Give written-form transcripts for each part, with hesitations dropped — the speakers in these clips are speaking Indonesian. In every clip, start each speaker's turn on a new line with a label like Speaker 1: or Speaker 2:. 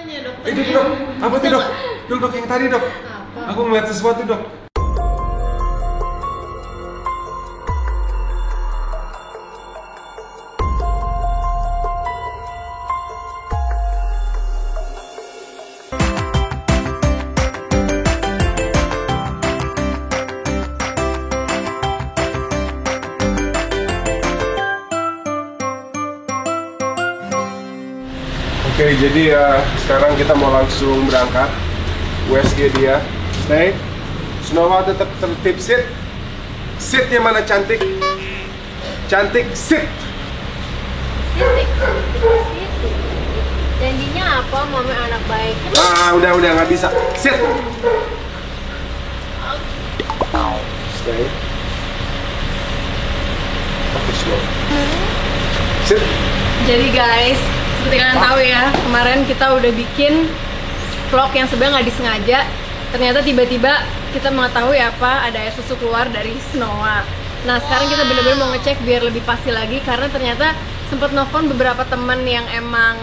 Speaker 1: tanya dokter.
Speaker 2: Itu dok, apa tuh dok? Dok yang tadi dok.
Speaker 1: Apa?
Speaker 2: Aku ngeliat sesuatu dok. Oke, jadi ya sekarang kita mau langsung berangkat. USG dia. Stay. Snowa tetap tertib, sit. Sitnya mana cantik? Cantik, sit.
Speaker 1: Janjinya apa? Mama anak baik.
Speaker 2: Ah, udah nggak bisa. Sit. Stay. Oke, slow. Sit.
Speaker 1: Jadi guys, seperti kalian tahu ya, kemarin kita udah bikin vlog yang sebenarnya nggak disengaja. Ternyata tiba-tiba kita mengetahui apa, ada air susu keluar dari Snowa. Nah sekarang kita bener-bener mau ngecek biar lebih pasti lagi, karena ternyata sempat nelfon beberapa teman yang emang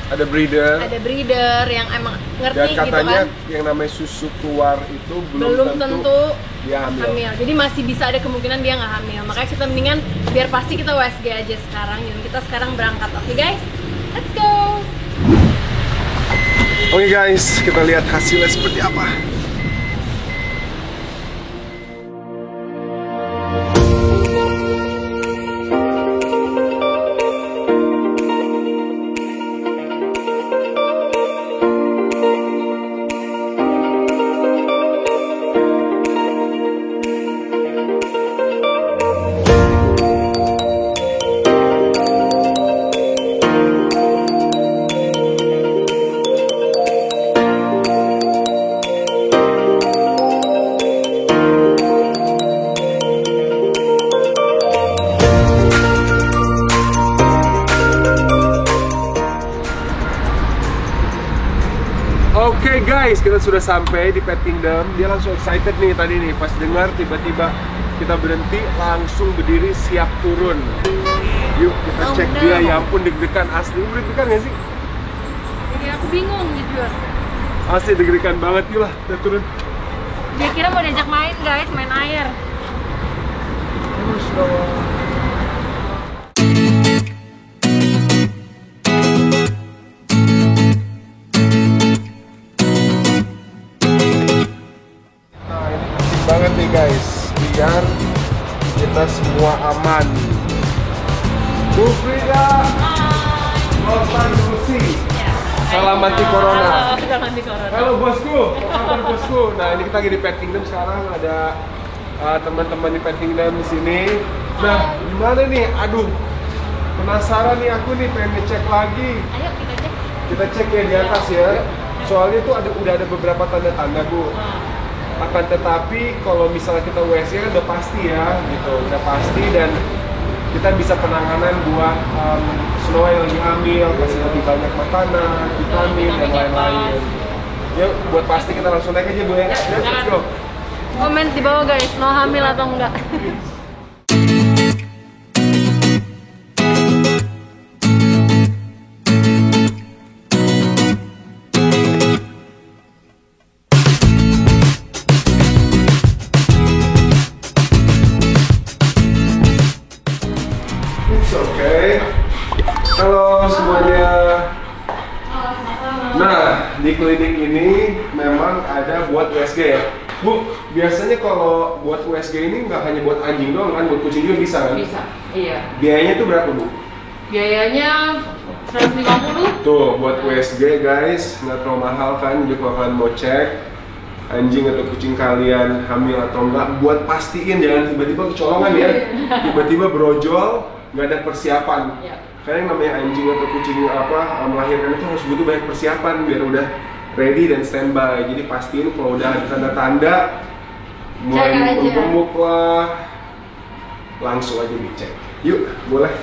Speaker 2: ada breeder
Speaker 1: yang emang ngerti
Speaker 2: dan
Speaker 1: gitu
Speaker 2: katanya
Speaker 1: kan.
Speaker 2: yang namanya susu keluar itu
Speaker 1: Belum tentu
Speaker 2: dia hamil.
Speaker 1: Jadi masih bisa ada kemungkinan dia nggak hamil. Makanya kita mendingan biar pasti kita USG aja sekarang. Jadi kita sekarang berangkat. Oke guys, let's go.
Speaker 2: Oke guys, kita lihat hasilnya seperti apa. Oke guys, kita sudah sampai di Pet Kingdom. Dia langsung excited nih tadi nih, pas dengar tiba-tiba kita berhenti, langsung berdiri siap turun. Yuk kita cek dia, ya ampun deg-degan asli. Deg-degan gak sih?
Speaker 1: Jadi aku bingung jujur.
Speaker 2: Asli deg-degan banget, yuk lah kita turun.
Speaker 1: Dia kira mau diajak main guys, main air.
Speaker 2: Terus dong. Banget nih guys, biar kita semua aman. Bu Frida, Losan Lucy, salam anti corona.
Speaker 1: Salam anti corona.
Speaker 2: Halo bosku, apa kabar bosku? Nah ini kita lagi di Pet Kingdom sekarang, ada teman-teman di Pet Kingdom di sini. Nah gimana nih? Aduh, penasaran nih aku nih, pengen ngecek lagi.
Speaker 1: Ayo kita cek.
Speaker 2: Kita cek ya di atas ya. Soalnya tuh udah ada beberapa tanda-tanda Bu. Akan tetapi kalau misalnya kita USG kan udah pasti ya gitu, udah pasti, dan kita bisa penanganan buat Snowa yang lagi hamil, kasih lebih banyak makanan, vitamin dan lain-lain. Yuk buat pasti kita langsung naik aja Bu ya. Let's go.
Speaker 1: Komen di bawah guys, mau hamil atau enggak?
Speaker 2: Oke. Halo semuanya. Nah, di klinik ini memang ada buat USG ya. Bu, biasanya kalau buat USG ini nggak hanya buat anjing doang kan, buat kucing juga bisa kan?
Speaker 1: Bisa, iya.
Speaker 2: Biayanya tuh berapa Bu?
Speaker 1: Biayanya 150.
Speaker 2: Tuh, buat USG guys, nggak terlalu mahal kan. Jadi kalau kalian mau cek anjing atau kucing kalian hamil atau enggak, buat pastiin jangan tiba-tiba kecolongan ya. Tiba-tiba brojol, nggak ada persiapan.
Speaker 1: Iya.
Speaker 2: Karena yang namanya anjing atau kucing melahirkan itu harus butuh banyak persiapan biar udah ready dan standby. Jadi pastiin kalau udah ada tanda-tanda mulai gemuk lah, langsung aja dicek. Yuk, boleh.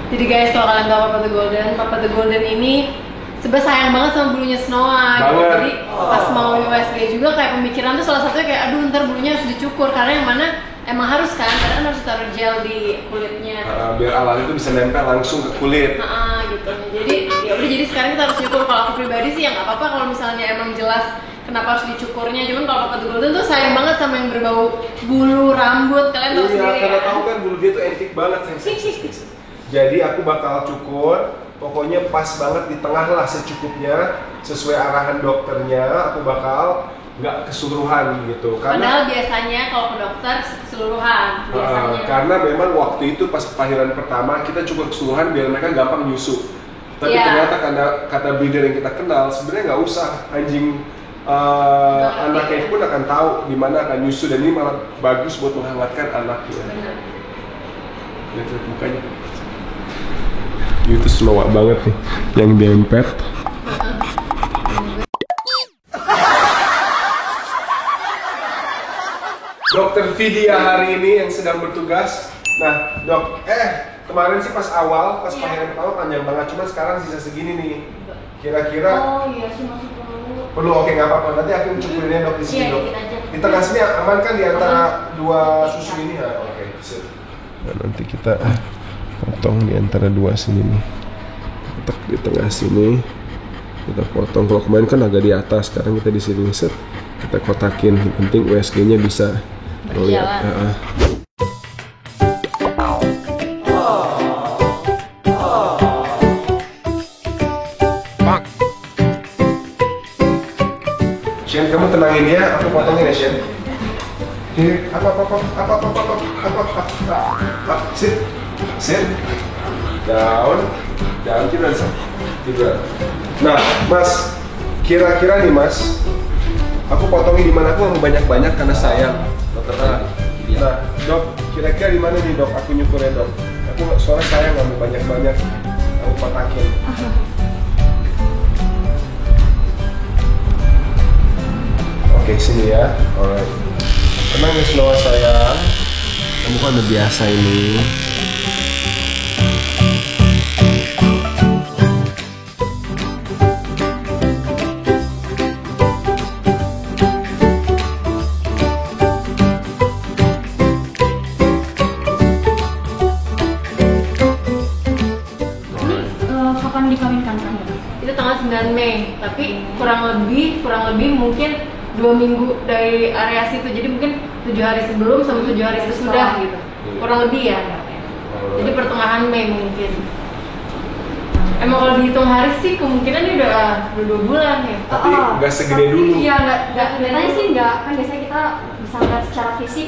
Speaker 1: Jadi guys, kalau kalian tahu Papa the Golden ini sebenarnya sayang banget sama bulunya Snowa gitu. Jadi pas mau USG juga kayak pemikiran tuh salah satunya kayak aduh ntar bulunya harus dicukur, karena yang mana emang harus kan, karena harus taruh gel di kulitnya.
Speaker 2: Biar alat itu bisa nempel langsung ke kulit.
Speaker 1: Gitu. Jadi ya udah, jadi sekarang kita harus nyukur. Kalau aku pribadi apa-apa kalau misalnya emang jelas kenapa harus dicukurnya. Cuman kalau Papa Golden tuh sayang banget sama yang berbau bulu rambut. Kalian tahu sendiri
Speaker 2: karena
Speaker 1: ya?
Speaker 2: tahu kan bulu dia tuh antik banget sih. Jadi aku bakal cukur, pokoknya pas banget di tengah lah secukupnya, sesuai arahan dokternya. Aku bakal nggak keseluruhan gitu.
Speaker 1: Padahal biasanya kalau ke dokter keseluruhan biasanya.
Speaker 2: Karena memang waktu itu pas pelahiran pertama kita cukur keseluruhan biar mereka gampang nyusu. Tapi ternyata karena kata breeder yang kita kenal sebenarnya nggak usah, anjing anaknya pun akan tahu di mana akan nyusu, dan ini malah bagus buat menghangatkan anaknya.
Speaker 1: Benar.
Speaker 2: Lihat mukanya. Itu slow banget nih yang dempet. Dokter Vidya hari ini yang sedang bertugas. Nah, dok, kemarin sih pas awal, pas pelahiran pertama panjang banget, cuma sekarang sisa segini nih. Kira-kira
Speaker 1: Oh iya sih, masuk
Speaker 2: perlu, oke nggak apa-apa, nanti aku cukurinnya dok di sini dok.
Speaker 1: dikit aja.
Speaker 2: Di tengah sini aman kan di antara dua susu ini ya? Oke, sip. Nah, nanti kita potong di antara dua sini nih. Letak di tengah sini. Kita potong. Kalau kemarin kan agak di atas, sekarang kita di sini set. Kita kotakin. Yang penting USG-nya bisa
Speaker 1: berjalan.
Speaker 2: Shen, kamu tenangin dia, aku potongin ya Shen. Sit, down, tidur. Nah, Mas, kira-kira nih Mas, aku potongin di mana? Aku mau banyak-banyak karena sayang. Nah, dok, kira-kira di mana nih dok? Aku nyukurnya dok. Aku soalnya sayang nggak mau banyak-banyak. Aku kotakin. Oke, sini ya. Alright. Tenang ya Snow sayang. Kamu kan udah biasa ini.
Speaker 3: Kapan dikawinkan kamu?
Speaker 1: Itu tanggal 9 Mei, tapi kurang lebih mungkin 2 minggu dari area situ, jadi mungkin 7 hari sebelum sama 7 hari sesudah gitu, kurang lebih ya. Jadi pertengahan Mei mungkin. Emang kalau dihitung hari sih kemungkinan dia udah 2 bulan ya.
Speaker 2: Tapi nggak segede dulu.
Speaker 3: Iya, nggak kelihatannya sih nggak, kan biasanya kita bisa lihat secara fisik.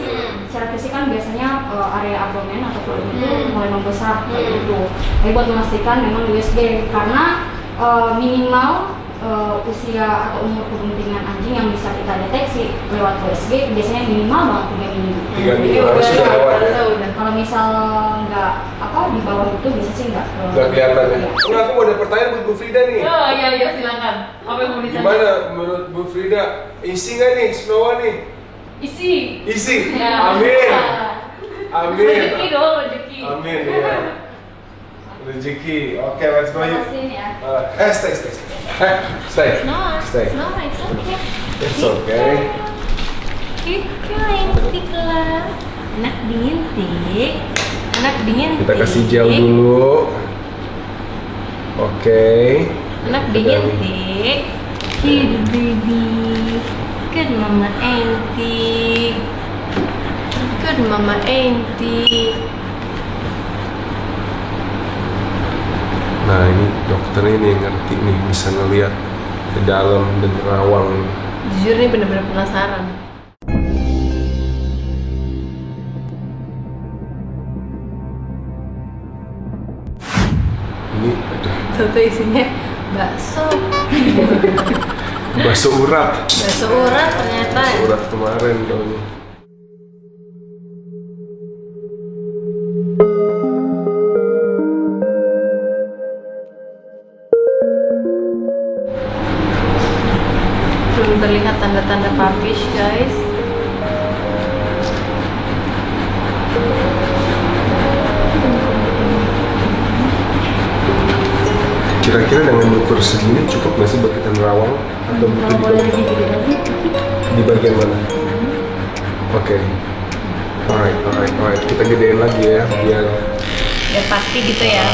Speaker 3: Secara fisik kan biasanya area abdomen atau perut itu mulai membesar gitu. Tapi buat memastikan memang USG, karena minimal usia atau umur kepentingan anjing yang bisa kita deteksi lewat USG biasanya minimal banget 3 minggu.
Speaker 2: 3 minggu harus sudah lewat ya.
Speaker 3: Kalau misal nggak di bawah itu bisa sih nggak
Speaker 2: kelihatan ya. Aku mau ada pertanyaan buat Bu Frida nih.
Speaker 1: Oh iya silakan. Apa yang mau ditanya?
Speaker 2: Gimana menurut Bu Frida? Isi nggak nih Snowa nih? Isi.
Speaker 1: Ya.
Speaker 2: Amin.
Speaker 1: Rezeki dong, rezeki.
Speaker 2: Amin ya. Rezeki. Oke, let's go yuk. Stay.
Speaker 1: No,
Speaker 2: Stay.
Speaker 1: it's okay.
Speaker 2: It's okay.
Speaker 1: Keep going, lah. Anak bintik.
Speaker 2: Kita kasih gel dulu. Oke.
Speaker 1: Anak bintik. Cute baby. Good mama Enti. Good mama Enti.
Speaker 2: Nah, ini dokter ini yang ngerti nih, bisa ngeliat ke dalam dan nerawang.
Speaker 1: Jujur nih bener-bener penasaran.
Speaker 2: Ini aduh,
Speaker 1: Tuh isinya bakso.
Speaker 2: bakso urat.
Speaker 1: Bakso urat ternyata.
Speaker 2: Bakso urat kemarin dong.
Speaker 1: Belum terlihat tanda-tanda papish, guys.
Speaker 2: Kira-kira dengan ukur segini cukup nggak sih buat kita nerawang? Atau butuh di bagian mana? Oke. Alright. Kita gedein lagi ya, biar
Speaker 1: Pasti gitu ya.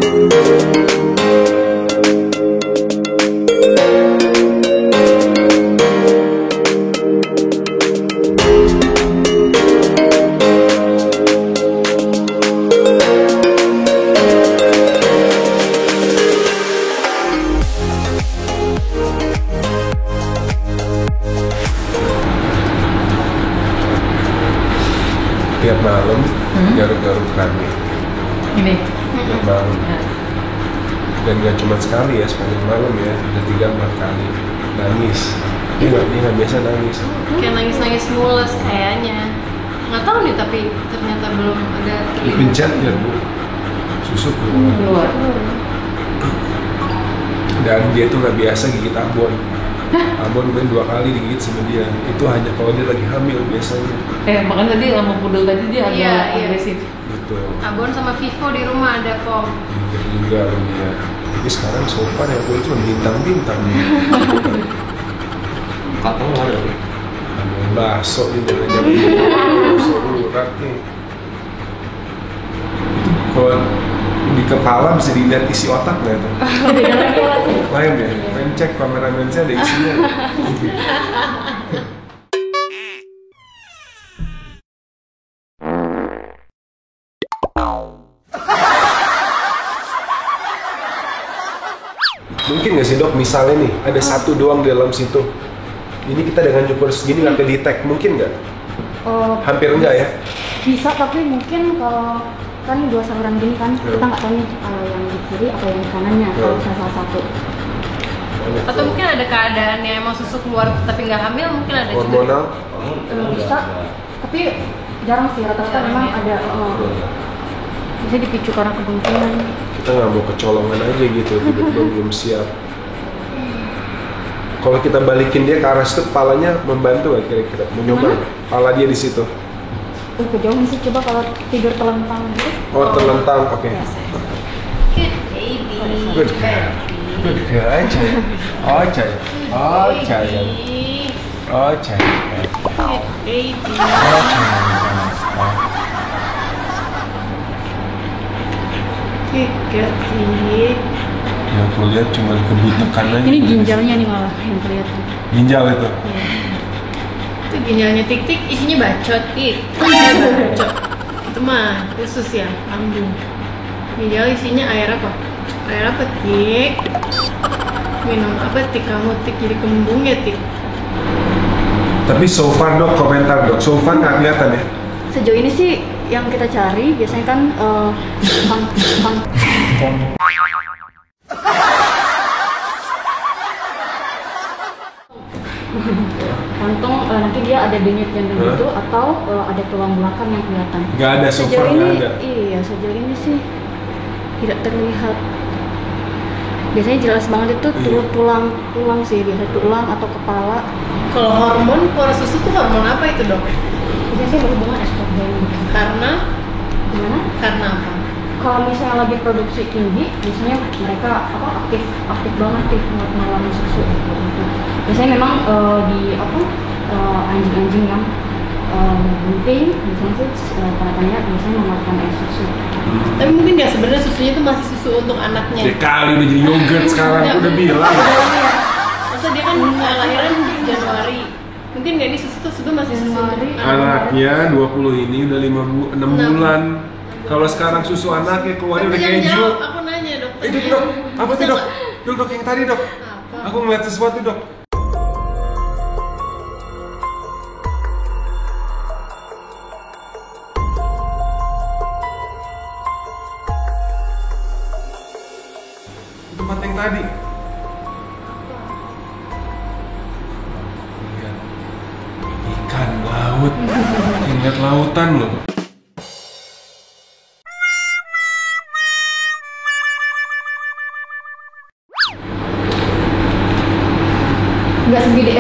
Speaker 2: Tiap malam garuk-garuk rame.
Speaker 4: Ini.
Speaker 2: Tiap malam. Dan gak cuma sekali ya, sepanjang malam ya, udah 3-4 kali nangis. Dia nggak biasa nangis.
Speaker 1: Kayak nangis-nangis mules kayaknya. Nggak tahu nih, tapi ternyata belum ada terlihat.
Speaker 2: Dipencet ya bu, susu keluar. Dan dia tuh nggak biasa gigit abon. Abon kan 2 kali digigit sama dia. Itu hanya kalau dia lagi hamil biasanya.
Speaker 4: Makanya tadi sama pudel tadi dia agak
Speaker 1: Iya.
Speaker 4: agresif.
Speaker 2: Betul.
Speaker 1: Abon sama Vivo di rumah ada kok.
Speaker 2: Gitu juga loh dia. Tapi sekarang so far ya gue cuma bintang-bintang.
Speaker 5: Katanya nggak ada.
Speaker 2: Ada bakso nih, jangan-jangan bakso urat nih. Itu kalau di kepala bisa dilihat isi otak nggak tuh? Lain ya, main cek kameramen saya ada isinya. Mungkin nggak sih dok, misalnya nih ada satu doang di dalam situ. Ini kita dengan ukur segini nggak ke-detect, mungkin nggak? Hampir enggak ya?
Speaker 3: Bisa, tapi mungkin kalau kan 2 saluran gini kan, kita nggak tahu nih yang di kiri atau yang di kanannya, kalau misalnya salah satu.
Speaker 1: Atau mungkin ada keadaan yang emang susu keluar tapi nggak hamil, mungkin ada juga.
Speaker 2: Hormonal?
Speaker 3: Bisa, tapi jarang sih, rata-rata memang ada. Bisa dipicu karena kebuntuan.
Speaker 2: Kita nggak mau kecolongan aja gitu, tiba-tiba belum siap. Kalau kita balikin dia ke arah situ, kepalanya membantu nggak kira-kira? Menyoba kepala dia di situ.
Speaker 3: Kejauhan sih, coba kalau tidur telentang gitu.
Speaker 2: Oh terlentang, oke.
Speaker 1: Good baby.
Speaker 2: Good girl. Good girl aja. Oh caya. Oh caya. Oh caya.
Speaker 1: Good baby.
Speaker 2: Oh caya.
Speaker 1: Good.
Speaker 2: Ya aku lihat cuma kebutuhan aja.
Speaker 3: Ini ginjalnya nih malah yang kelihatan.
Speaker 2: Ginjal itu.
Speaker 1: Itu ginjalnya Tik-Tik, isinya bacot, Tik. Bacot. Itu mah khusus ya, lambung. Ginjal isinya air apa? Air apa, Tik? Minum apa, Tik? Kamu, Tik, jadi kembung ya, Tik?
Speaker 2: Tapi so far dok, komentar dok, so far nggak kelihatan ya?
Speaker 3: Sejauh ini sih yang kita cari biasanya kan kantong nanti dia ada denyut jantung gitu atau ada tulang belakang yang kelihatan.
Speaker 2: Nggak ada, so far
Speaker 3: Sejauh
Speaker 2: nggak
Speaker 3: ini,
Speaker 2: ada.
Speaker 3: iya sejauh ini sih tidak terlihat. Biasanya jelas banget itu tulang sih, biasanya tulang atau kepala.
Speaker 1: Kalau hormon keluar susu tuh hormon apa itu, Dok?
Speaker 3: Biasanya sih berhubungan estrogen.
Speaker 1: Karena
Speaker 3: Gimana?
Speaker 1: karena apa?
Speaker 3: Kalau misalnya lagi produksi tinggi, biasanya mereka aktif banget buat ngeluarin susu gitu. Biasanya memang di anjing-anjing yang bunting, biasanya sih tanda-tandanya biasanya mengeluarkan air susu.
Speaker 1: Tapi mungkin nggak sebenarnya susunya itu masih susu untuk anaknya.
Speaker 2: Ya kali udah jadi yogurt sekarang, aku udah bilang.
Speaker 1: Masa dia kan lahiran Januari. Mungkin nggak ini susu tuh sebenarnya masih susu untuk anak.
Speaker 2: Anaknya 20 ini udah 6 bulan. Kalau sekarang susu anaknya keluarnya udah
Speaker 1: Jangan
Speaker 2: keju.
Speaker 1: jawab, aku nanya, Dokter.
Speaker 2: Itu dok, apa sih dok? Dok yang tadi dok.
Speaker 1: Apa?
Speaker 2: Aku ngeliat sesuatu dok. Tempat yang tadi. Lihat. Ikan laut. Ingat lautan loh.
Speaker 3: Nggak segede,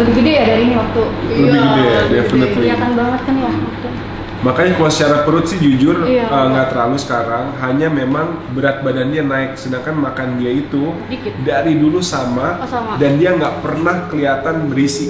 Speaker 3: lebih gede ya dari ini waktu.
Speaker 2: Lebih gede ya, definitely.
Speaker 3: Kelihatan banget kan ya waktu.
Speaker 2: Makanya kalau secara perut sih jujur
Speaker 3: Iya.
Speaker 2: nggak terlalu sekarang, hanya memang berat badan dia naik, sedangkan makan dia itu
Speaker 3: Dikit.
Speaker 2: dari dulu sama,
Speaker 3: Oh, sama.
Speaker 2: dan dia nggak pernah kelihatan berisi.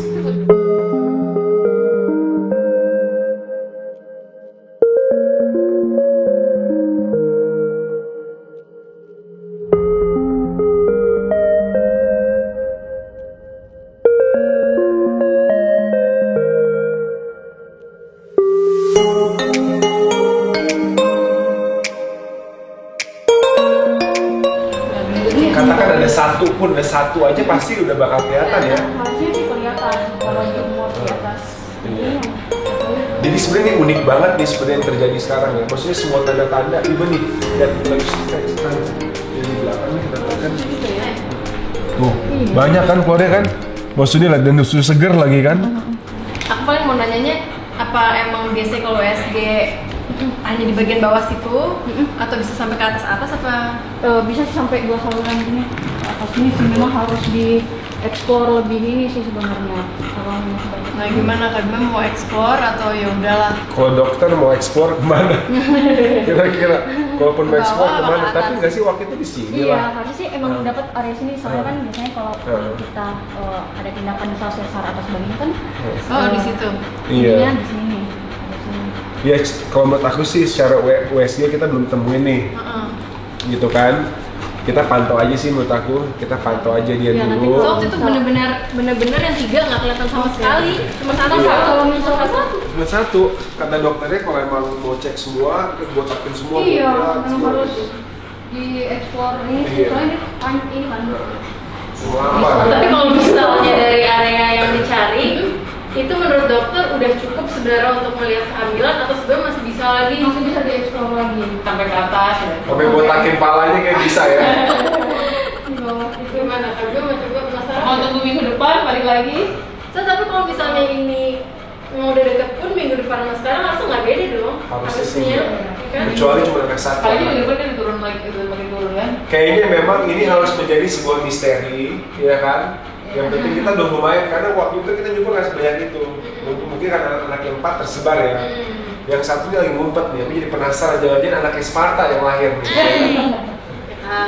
Speaker 2: satu pun, ada satu aja pasti udah bakal kelihatan ya.
Speaker 3: Harusnya sih kelihatan kalau di umur di atas
Speaker 2: Iya.
Speaker 3: ini.
Speaker 2: Jadi sebenarnya ini unik banget nih sebenarnya yang terjadi sekarang ya. Maksudnya semua tanda-tanda, even nih, lihat lagi sekarang di belakang nih kita kan. Tuh, banyak kan keluarnya kan? Maksudnya lihat dan susu seger lagi kan?
Speaker 1: Aku paling mau nanyanya, apa emang biasanya kalau USG hanya di bagian bawah situ atau bisa sampai ke atas apa?
Speaker 3: Bisa sampai 2 saluran gini ke atas ini sih, memang harus dieksplor lebih ini sih sebenarnya kalau masih banyak.
Speaker 1: Nah gimana Kadma mau explore atau ya udahlah?
Speaker 2: Kalau dokter mau eksplor kemana? Kira-kira, kalaupun mau
Speaker 1: Ke
Speaker 2: eksplor
Speaker 1: bawah apa
Speaker 2: kemana?
Speaker 1: ke
Speaker 2: Tapi
Speaker 1: atas?
Speaker 2: nggak sih waktu itu di sini
Speaker 3: Iya,
Speaker 2: lah.
Speaker 3: harusnya sih emang dapat area sini soalnya kan biasanya kalau kita ada tindakan misal sesar atas bagian kan
Speaker 1: Oh di situ.
Speaker 2: Iya.
Speaker 3: ininya di sini. Di sini.
Speaker 2: Ya, kalau menurut aku sih secara USG kita belum temuin nih,
Speaker 1: Heeh.
Speaker 2: gitu kan? Kita pantau aja sih menurut aku, kita pantau aja dia
Speaker 3: Iya, nanti
Speaker 2: dulu.
Speaker 1: So waktu itu bener-bener yang 3 nggak kelihatan sama sekali, cuma satu.
Speaker 2: Iya.
Speaker 3: Kalau misalkan satu,
Speaker 2: Cuma satu, kata dokternya kalau emang mau cek semua, kita botakin semua.
Speaker 3: iya,
Speaker 2: buat lihat
Speaker 3: memang
Speaker 2: semua.
Speaker 3: harus dieksplor ini sih,
Speaker 2: Iya.
Speaker 3: soalnya ini kan
Speaker 2: Semua apa?
Speaker 1: Tapi kalau misalnya dari area yang dicari, itu menurut dokter udah cukup sebenarnya untuk melihat kehamilan atau sebenarnya masih bisa lagi
Speaker 3: masih bisa dieksplor lagi.
Speaker 1: sampai ke atas ya?
Speaker 2: Sampai botakin palanya kayak bisa ya.
Speaker 3: Di bawah itu.
Speaker 1: Gimana? Gue masih gue penasaran.
Speaker 4: Mau tunggu minggu depan balik lagi.
Speaker 1: So, tapi kalau misalnya ini mau udah deket pun minggu depan sama sekarang langsung nggak beda dong.
Speaker 2: Harusnya sih,
Speaker 1: ya kan?
Speaker 2: Kecuali cuma anak satu.
Speaker 4: Kali minggu depan kan turun lagi, makin turun kan.
Speaker 2: Kayaknya memang ini harus menjadi sebuah misteri, ya kan? Yang penting kita udah lumayan, karena waktu itu kita juga nggak sebanyak itu. Mungkin kan anak-anak yang 4 tersebar ya. Yang satunya lagi ngumpet nih, aku jadi penasaran jangan-jangan anaknya Sparta yang lahir nih.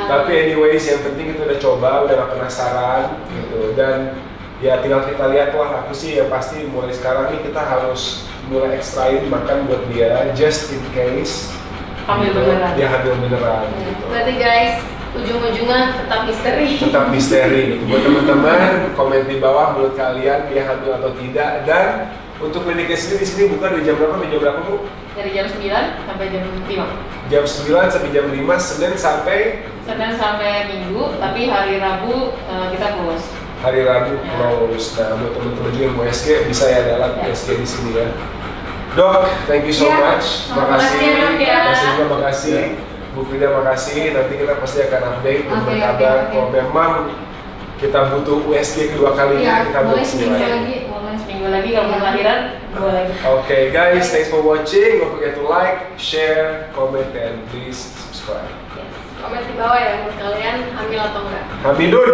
Speaker 2: Tapi anyways, yang penting kita udah coba, udah gak penasaran gitu. Dan ya tinggal kita lihat lah, aku sih yang pasti mulai sekarang nih kita harus mulai ekstrain makan buat dia, just in case
Speaker 4: Hamil
Speaker 2: gitu,
Speaker 4: beneran.
Speaker 2: dia hamil beneran gitu.
Speaker 1: Berarti guys, ujung-ujungnya tetap misteri.
Speaker 2: Tetap misteri gitu. Buat teman-teman, komen di bawah menurut kalian dia hamil atau tidak. Dan untuk kliniknya sendiri di sini buka dari jam berapa? Dari jam berapa Bu?
Speaker 4: Dari jam 9 sampai jam 5.
Speaker 2: Jam 9 sampai jam 5, Senin sampai
Speaker 4: Senin sampai Minggu, tapi hari Rabu kita close.
Speaker 2: hari Rabu close. Nah, buat teman-teman juga yang mau SG bisa ya dalam
Speaker 4: Ya.
Speaker 2: SG di sini ya. Dok, thank you so
Speaker 3: Ya,
Speaker 2: much.
Speaker 1: makasih ya, Dok, ya.
Speaker 2: Makasih. Bu Frida makasih. Nanti kita pasti akan update dan
Speaker 3: Oke,
Speaker 2: berkabar
Speaker 3: oke.
Speaker 2: kalau memang kita butuh USG kedua kalinya
Speaker 3: Iya,
Speaker 2: kita
Speaker 3: boleh
Speaker 2: buat
Speaker 3: seminggu
Speaker 2: lagi.
Speaker 3: lagi.
Speaker 4: Boleh seminggu lagi kalau mau lahiran 2 lagi.
Speaker 2: Okay guys, thanks for watching. Don't forget to like, share, comment, and please subscribe.
Speaker 1: Yes. Komen di bawah ya menurut kalian hamil atau enggak.
Speaker 2: Hamidun!